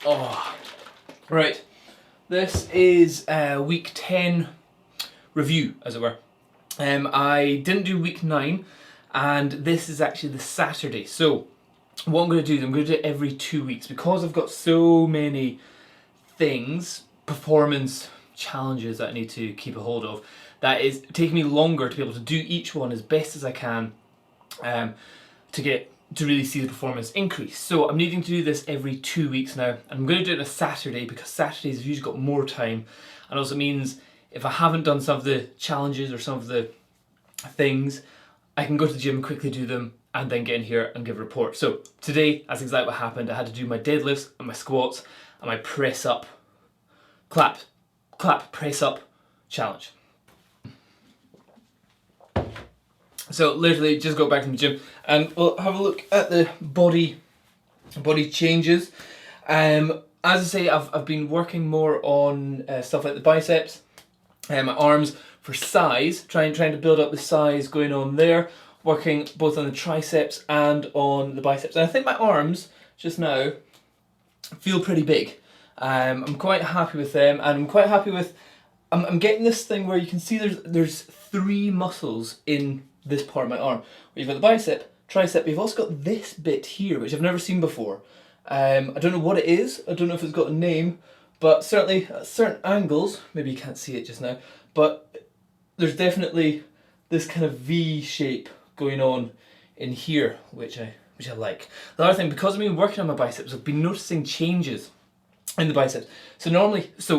Oh, right. This is week 10 review, as it were. I didn't do week 9, and this is actually the Saturday. So, what I'm going to do is I'm going to do it every 2 weeks because I've got so many things, performance challenges that I need to keep a hold of, that is taking me longer to be able to do each one as best as I can to really see the performance increase. So I'm needing to do this every 2 weeks now, and I'm going to do it on a Saturday because Saturdays I've usually got more time, and also means if I haven't done some of the challenges or some of the things, I can go to the gym, quickly do them, and then get in here and give a report. So today, that's exactly what happened. I had to do my deadlifts and my squats and my press up, clap, press up challenge. So literally just got back from the gym, and we'll have a look at the body changes. As I say, I've been working more on stuff like the biceps, my arms for size, trying to build up the size going on there, working both on the triceps and on the biceps. And I think my arms just now feel pretty big. I'm quite happy with them, and I'm quite happy with. I'm getting this thing where you can see there's 3 muscles in this part of my arm. Where you've got the bicep, tricep, but you've also got this bit here, which I've never seen before. I don't know what it is, I don't know if it's got a name, but certainly at certain angles, maybe you can't see it just now, but there's definitely this kind of V shape going on in here, which I like. The other thing, because I've been working on my biceps, I've been noticing changes in the biceps. So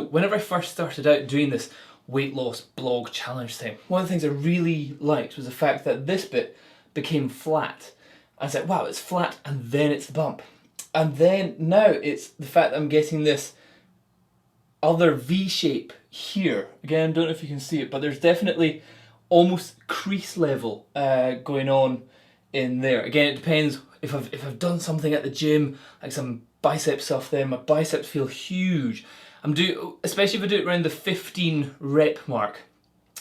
whenever I first started out doing this weight loss blog challenge thing, one of the things I really liked was the fact that this bit became flat. I was like, wow, it's flat, and then it's the bump. And then now it's the fact that I'm getting this other V shape here. Again, I don't know if you can see it, but there's definitely almost crease level going on in there. Again, it depends if I've done something at the gym, like some bicep stuff there, my biceps feel huge. Especially if I do it around the 15 rep mark,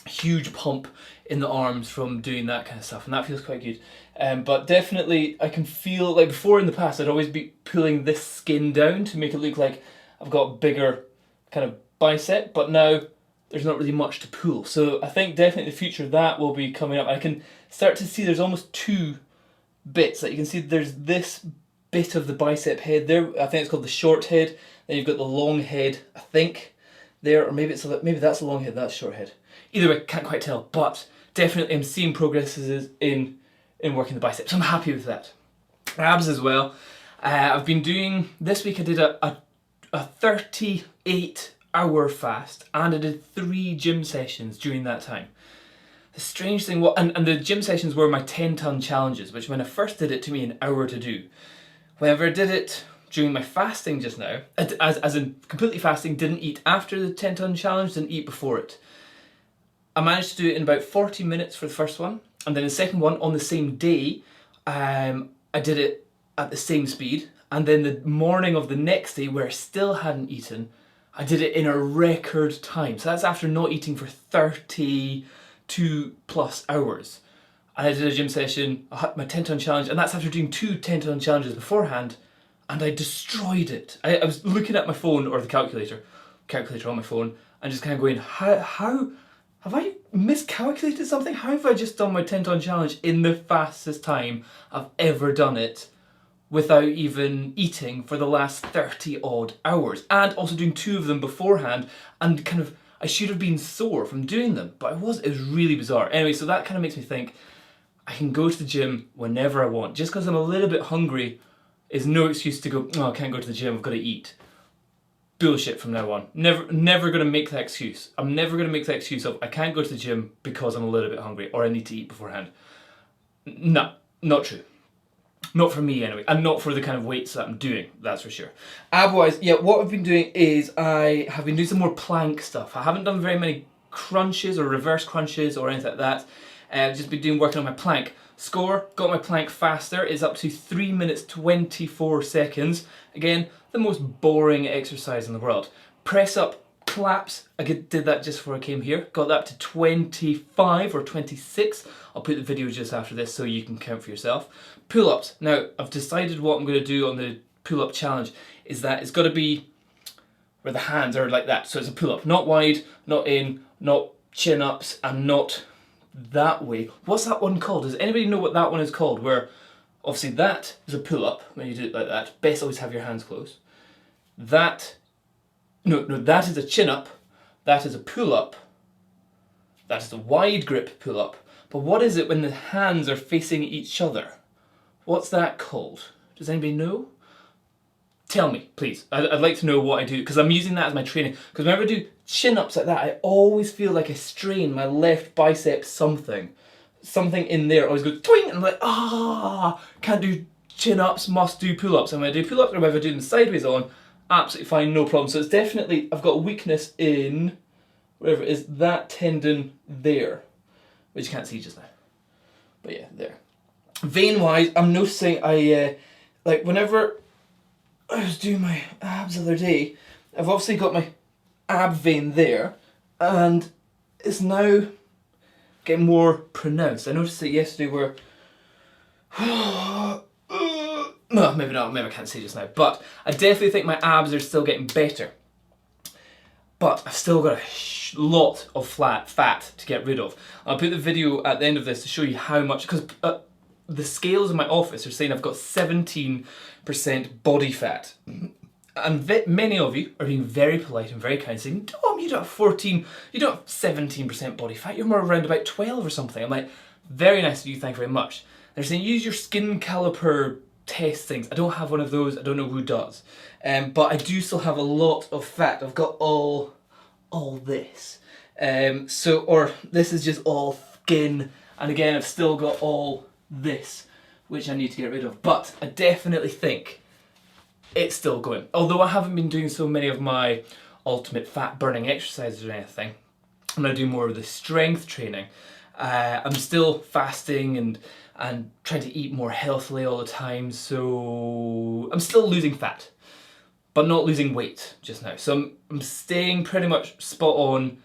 huge pump in the arms from doing that kind of stuff, and that feels quite good. But definitely I can feel, like before in the past, I'd always be pulling this skin down to make it look like I've got bigger kind of bicep, but now there's not really much to pull. So I think definitely in the future that will be coming up. I can start to see there's almost 2 bits. Like you can see there's this bit of the bicep head there, I think it's called the short head, then you've got the long head, I think, there, or maybe that's the long head, that's short head. Either way, can't quite tell, but definitely I'm seeing progresses in working the biceps. I'm happy with that. Abs as well. I've been doing, this week I did a 38-hour fast, and I did 3 gym sessions during that time. The strange thing was, and the gym sessions were my 10-ton challenges, which when I first did it took me an hour to do. Whenever I did it during my fasting just now, as in completely fasting, didn't eat after the 10-ton challenge, didn't eat before it, I managed to do it in about 40 minutes for the first one, and then the second one on the same day, I did it at the same speed, and then the morning of the next day, where I still hadn't eaten, I did it in a record time. So that's after not eating for 32 plus hours. And I did a gym session, I had my 10-ton challenge, and that's after doing 2 10-ton challenges beforehand, and I destroyed it. I was looking at my phone, or the calculator on my phone, and just kind of going, how have I miscalculated something? How have I just done my 10-ton challenge in the fastest time I've ever done it without even eating for the last 30 odd hours, and also doing 2 of them beforehand, and kind of, I should have been sore from doing them, but it was really bizarre. Anyway, so that kind of makes me think I can go to the gym whenever I want. Just because I'm a little bit hungry is no excuse to go, oh, I can't go to the gym, I've got to eat. Bullshit from now on. Never going to make that excuse. I'm never going to make that excuse of I can't go to the gym because I'm a little bit hungry or I need to eat beforehand. No, not true. Not for me anyway, and not for the kind of weights that I'm doing, that's for sure. Ab-wise, yeah, what I've been doing is I have been doing some more plank stuff. I haven't done very many crunches or reverse crunches or anything like that. I've just been working on my plank. Score, got my plank faster, is up to 3 minutes 24 seconds. Again, the most boring exercise in the world. Press up, claps, I did that just before I came here, got that to 25 or 26. I'll put the video just after this so you can count for yourself. Pull-ups, now I've decided what I'm going to do on the pull-up challenge is that it's got to be where the hands are like that, so it's a pull-up, not wide, not in, not chin-ups, and not that way. What's that one called? Does anybody know what that one is called? Where obviously that is a pull-up when you do it like that. Best always have your hands closed. That, no, that is a chin-up. That is a pull-up. That is a wide grip pull-up. But what is it when the hands are facing each other? What's that called? Does anybody know? Tell me, please. I'd like to know what I do, because I'm using that as my training. Because whenever I do chin-ups like that, I always feel like I strain my left bicep something. Something in there always goes twing, and I'm like, can't do chin-ups, must do pull-ups. And when I do pull-ups, or whether I do them sideways on, absolutely fine, no problem. So it's definitely, I've got a weakness in, whatever it is, that tendon there. Which you can't see just now. But yeah, there. Vein-wise, I'm noticing like whenever I was doing my abs the other day, I've obviously got my ab vein there, and it's now getting more pronounced. I noticed it yesterday where, well, maybe not, maybe I can't see just now, but I definitely think my abs are still getting better. But I've still got a lot of fat to get rid of. I'll put the video at the end of this to show you how much, because the scales in my office are saying I've got 17% body fat. And many of you are being very polite and very kind, saying, Dom, you don't have 14, you don't have 17% body fat, you're more around about 12 or something. I'm like, very nice of you, thank you very much. They're saying use your skin caliper test things. I don't have one of those, I don't know who does. But I do still have a lot of fat. I've got all this. Or this is just all skin, and again I've still got all this, which I need to get rid of. But I definitely think it's still going. Although I haven't been doing so many of my ultimate fat burning exercises or anything, I'm going to do more of the strength training. I'm still fasting and trying to eat more healthily all the time, so I'm still losing fat, but not losing weight just now. So I'm staying pretty much spot on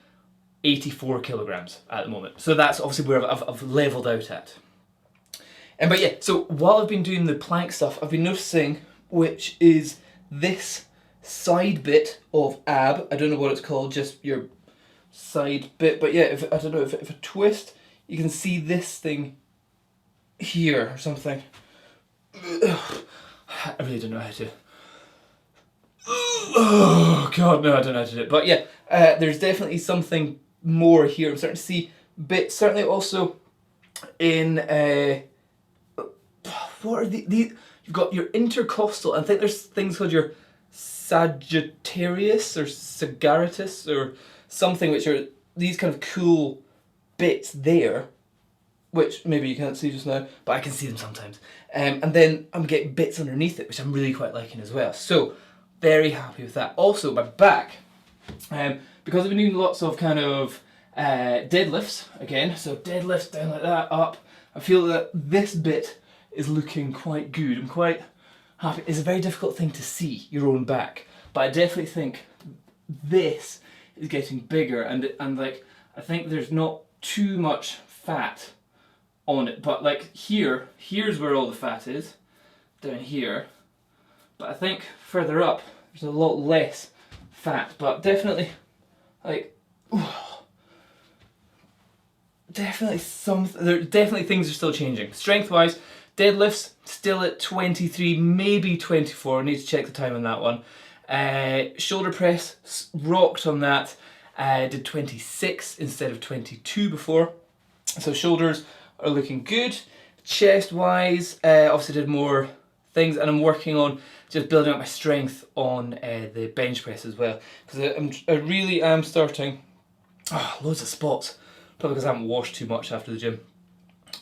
84 kilograms at the moment. So that's obviously where I've leveled out at. But yeah, so while I've been doing the plank stuff, I've been noticing, which is this side bit of ab. I don't know what it's called, just your side bit. But yeah, I don't know, if I twist, you can see this thing here or something. I really don't know how to. Oh god, no, I don't know how to do it. But yeah, there's definitely something more here. I'm starting to see bits, certainly also in what are these? You've got your intercostal, I think there's things called your Sagittarius or Sagaritus or something, which are these kind of cool bits there, which maybe you can't see just now, but I can see them sometimes. And then I'm getting bits underneath it, which I'm really quite liking as well. So, very happy with that. Also, my back, because I've been doing lots of kind of deadlifts, again, so deadlifts down like that, up, I feel that this bit is looking quite good. I'm quite happy. It's a very difficult thing to see, your own back, but I definitely think this is getting bigger, and like, I think there's not too much fat on it, but like here's where all the fat is, down here, but I think further up there's a lot less fat, but definitely like definitely things are still changing. Strength wise, deadlifts still at 23, maybe 24, I need to check the time on that one. Shoulder press, rocked on that, did 26 instead of 22 before, so shoulders are looking good. Chest wise, obviously did more things, and I'm working on just building up my strength on the bench press as well, because I really am starting, loads of spots, probably because I haven't washed too much after the gym,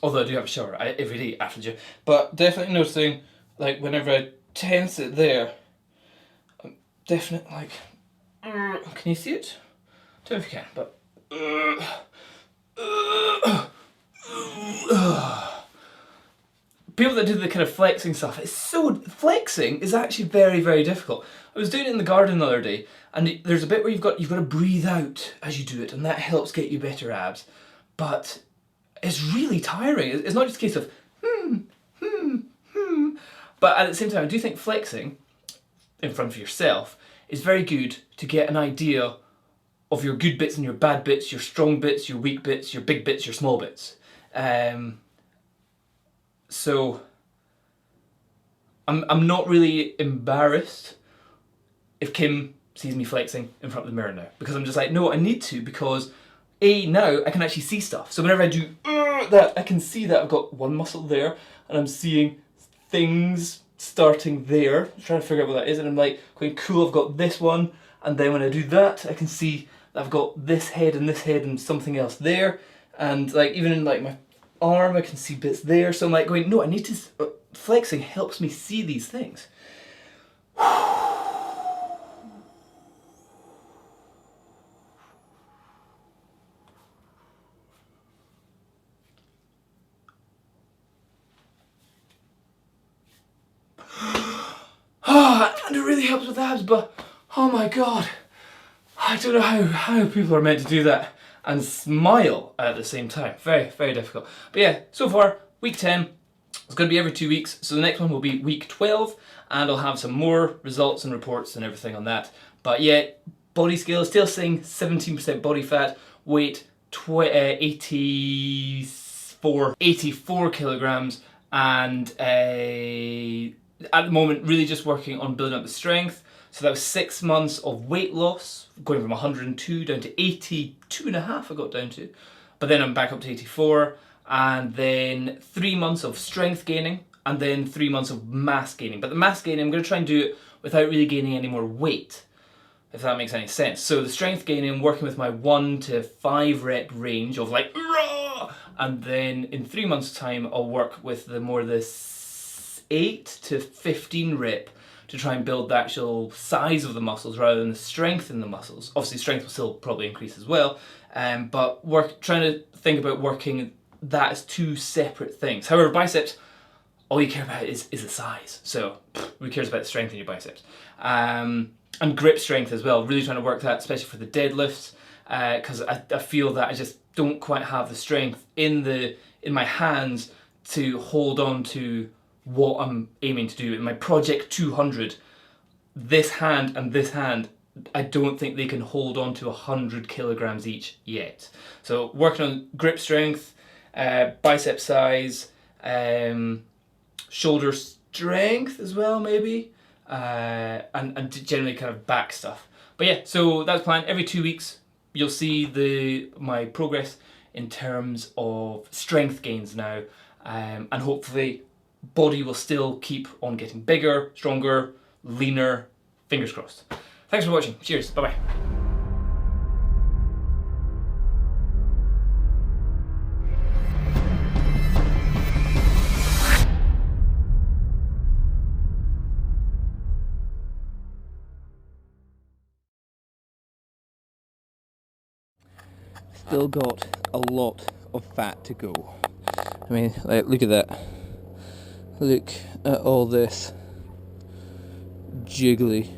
although I do have a shower every day after the gym, but definitely noticing, like whenever I tense it there, I'm definitely like, can you see it? I don't know if you can, but people that do the kind of flexing stuff, flexing is actually very, very difficult. I was doing it in the garden the other day, and there's a bit where you've got to breathe out as you do it, and that helps get you better abs. But it's really tiring. It's not just a case of but at the same time, I do think flexing in front of yourself is very good to get an idea of your good bits and your bad bits, your strong bits, your weak bits, your big bits, your small bits. So I'm not really embarrassed if Kim sees me flexing in front of the mirror now, because I'm just like, no, I need to, because now I can actually see stuff. So whenever I do that, I can see that I've got one muscle there, and I'm seeing things starting there. I'm trying to figure out what that is, and I'm like, going, cool, I've got this one, and then when I do that, I can see that I've got this head and something else there, and like even in like my arm, I can see bits there. So I'm like going, no, I need to. Flexing helps me see these things. And it really helps with abs, but oh my god, I don't know how people are meant to do that and smile at the same time. Very, very difficult. But yeah, so far, week 10, it's going to be every 2 weeks, so the next one will be week 12, and I'll have some more results and reports and everything on that. But yeah, body scale is still saying 17% body fat, weight 84 kilograms, and at the moment really just working on building up the strength. So that was 6 months of weight loss, going from 102 down to 82.5 I got down to, but then I'm back up to 84, and then 3 months of strength gaining, and then 3 months of mass gaining. But the mass gaining, I'm going to try and do it without really gaining any more weight, if that makes any sense. So the strength gaining, I'm working with my 1 to 5 rep range of like, rah! And then in 3 months time, I'll work with the 8 to 15 rep to try and build the actual size of the muscles rather than the strength in the muscles. Obviously strength will still probably increase as well, but trying to think about working that as 2 separate things. However, biceps, all you care about is the size. So who cares about the strength in your biceps? And grip strength as well, really trying to work that, especially for the deadlifts, because I feel that I just don't quite have the strength in my hands to hold on to what I'm aiming to do. In my Project 200, this hand and this hand, I don't think they can hold on to 100 kilograms each yet. So working on grip strength, bicep size, shoulder strength as well maybe, and generally kind of back stuff. But yeah, so that's the plan. Every 2 weeks you'll see my progress in terms of strength gains now, and hopefully body will still keep on getting bigger, stronger, leaner, fingers crossed. Thanks for watching, cheers, bye bye. Still got a lot of fat to go. I mean, like, look at that. Look at all this jiggly